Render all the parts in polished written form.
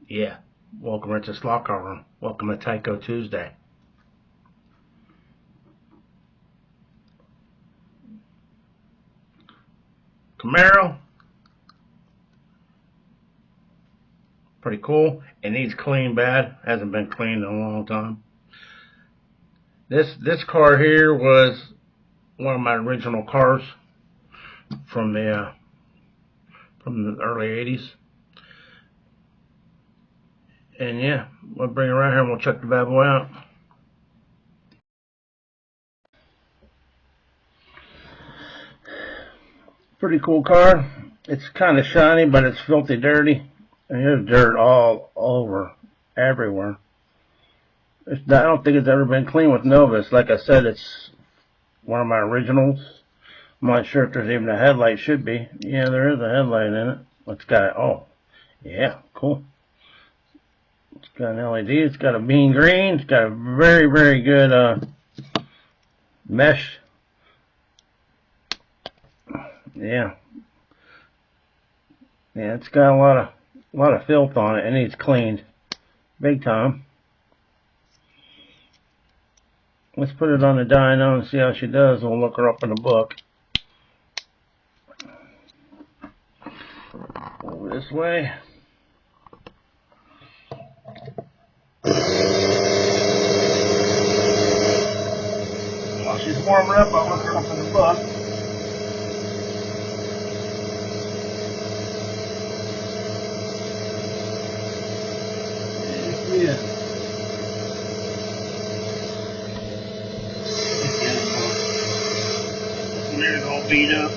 Yeah. Welcome to Slot Car Room. Welcome to Tyco Tuesday. Camaro. Pretty cool. It needs clean bad. Hasn't been cleaned in a long time. This car here was one of my original cars from the early 80s. And yeah, we'll bring it around here and we'll check the bad boy out. Pretty cool car. It's kind of shiny, but it's filthy dirty. And there's dirt all over, everywhere. I don't think it's ever been cleaned with Novus. Like I said, it's one of my originals. I'm not sure if there's even a headlight. Should be. Yeah, there is a headlight in it. It's got, oh, yeah, cool. It's got an LED. It's got a bean green. It's got a very, very good mesh. Yeah. Yeah, it's got a lot of filth on it. It needs cleaned, big time. Let's put it on the dyno and see how she does. We'll look her up in the book. Over this way. While she's warming up, I'll look her up in the book. Yeah. There's all beat up.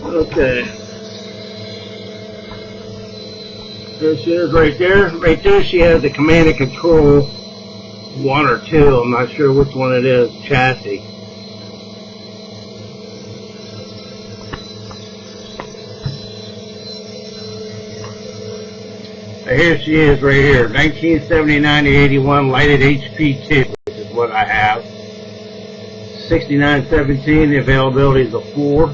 Okay. There she is right there. Right there she has the command and control 1 or 2. I'm not sure which one it is. Chassis. Here she is right here. 1979 to 81 lighted HP2 is what I have. 6917, the availability is a 4.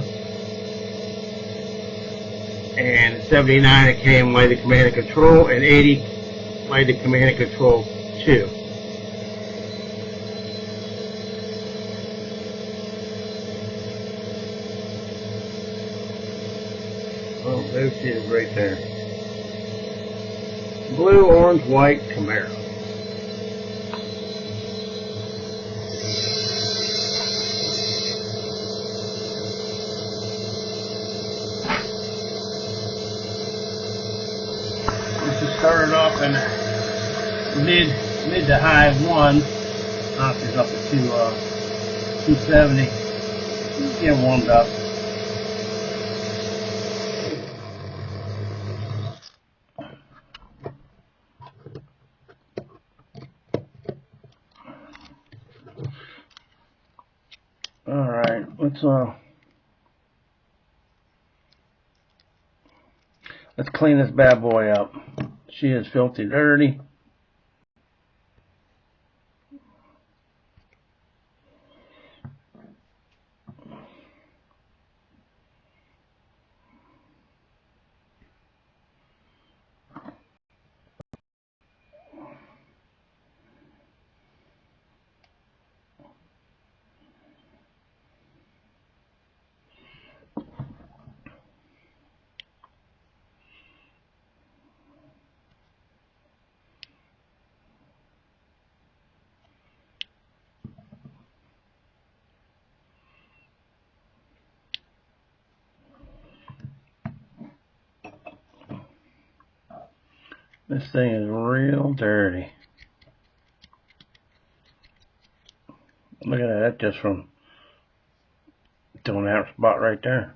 And 79 it came lighted command and control, and 80 lighted command and control 2. Oh, there she is right there. Blue-Orange-White Camaro. This is started off in mid to high 1. Now she's up to 270. Getting warmed up. Alright, let's clean this bad boy up. She is filthy dirty. This thing is real dirty. Look at that, that's just from doing that spot right there.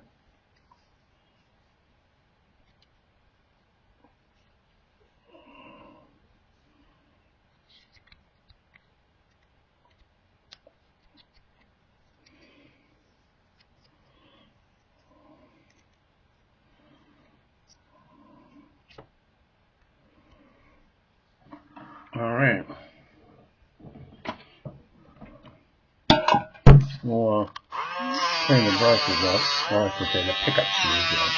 Alright. We'll clean the brushes up, or I should say the pickup shoes up.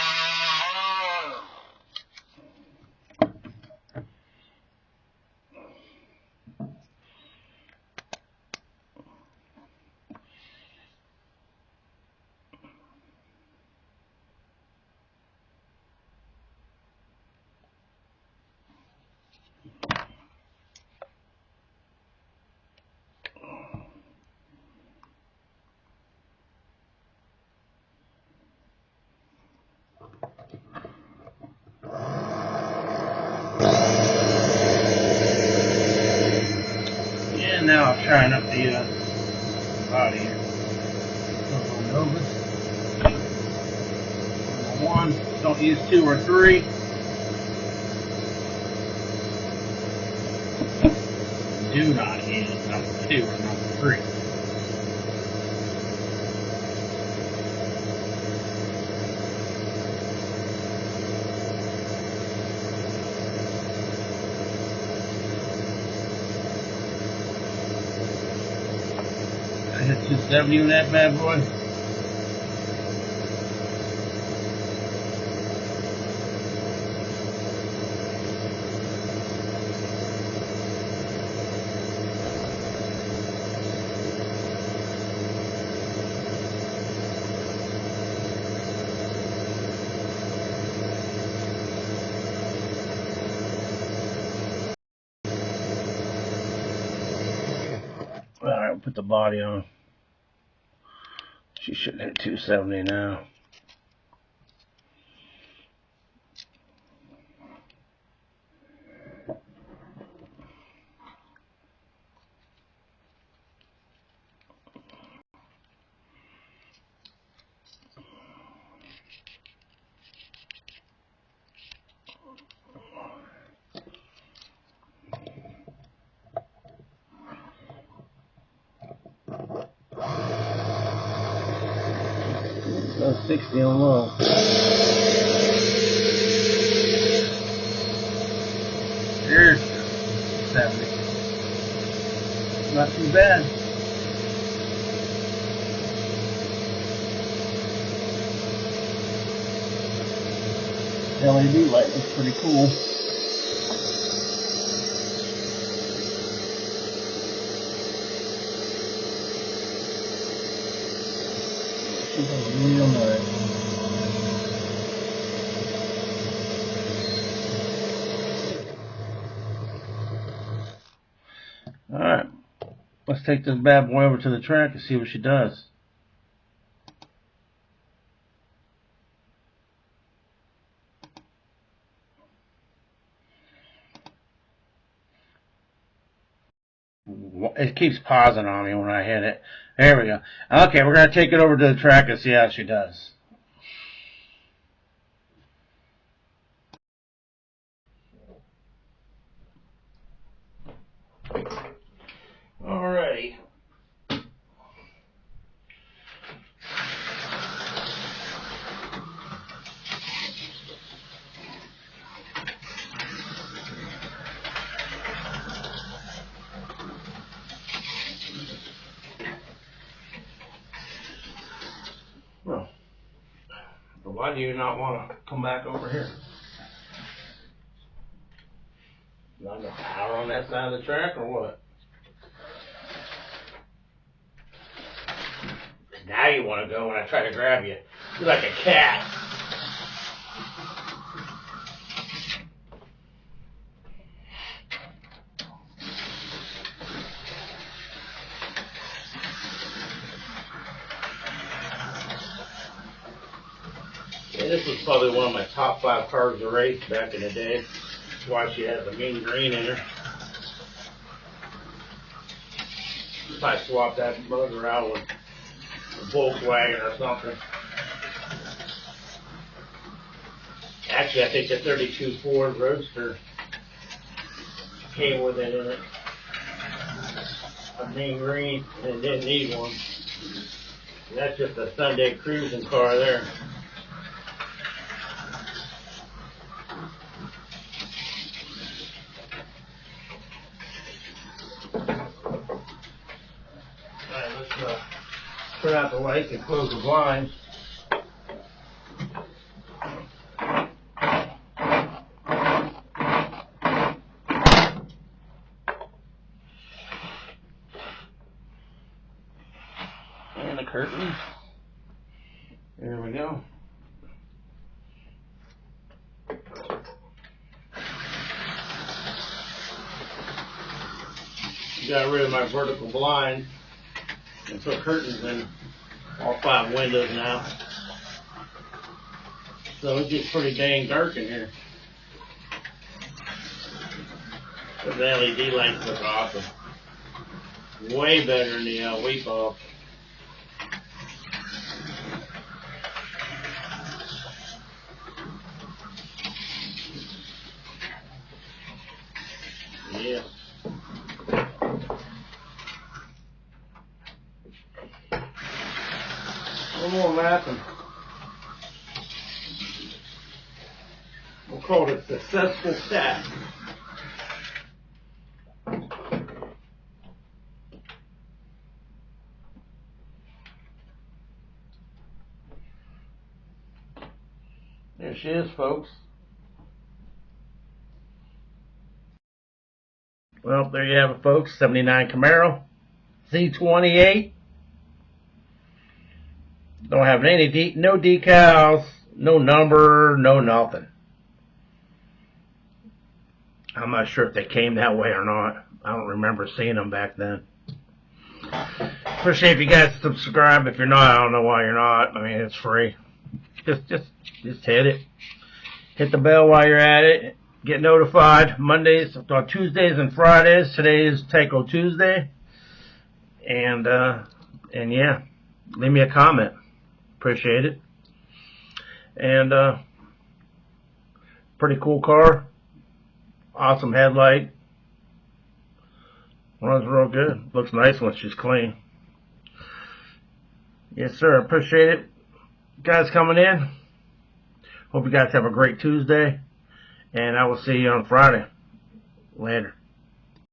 And now I'm trying up the body here. Number one, don't use 2 or 3. Do not use number 2 or number 3. I hit 270 with that bad boy. Alright, we'll put the body on. She should hit 270 now. Go 60 on low. There's 70. Not too bad. LED light looks pretty cool. Real nice. Alright, let's take this bad boy over to the track and see what she does. It keeps pausing on me when I hit it. There we go. Okay, we're going to take it over to the track and see how she does. Alrighty. Well, why do you not want to come back over here? Not enough power on that side of the track or what? Now you want to go when I try to grab you. You're like a cat. Yeah, this was probably one of my top 5 cars to race back in the day. That's why she has a mean green in her. If I swap that motor out with a Volkswagen or something. Actually, I think the 32 Ford Roadster came with it in it. A mean green, and it didn't need one. And that's just a Sunday cruising car there. Put out the lights and close the blinds. And the curtains. There we go. Got rid of my vertical blinds and put curtains in all 5 windows now. So it gets pretty dang dark in here. But the LED lights look awesome. Way better than the weep off. Yeah. One more mapping. We'll call it a successful tap. There she is, folks. Well, there you have it, folks. 79 Camaro, Z-28. Don't have any no decals, no number, no nothing. I'm not sure if they came that way or not. I don't remember seeing them back then. Appreciate if you guys subscribe. If you're not, I don't know why you're not. I mean, it's free. Just hit it. Hit the bell while you're at it. Get notified Mondays, Tuesdays, and Fridays. Today is Tyco Tuesday. And yeah, leave me a comment. Appreciate it. And pretty cool car. Awesome headlight. Runs real good. Looks nice when she's clean. Yes, sir. Appreciate it. Guys coming in. Hope you guys have a great Tuesday. And I will see you on Friday. Later.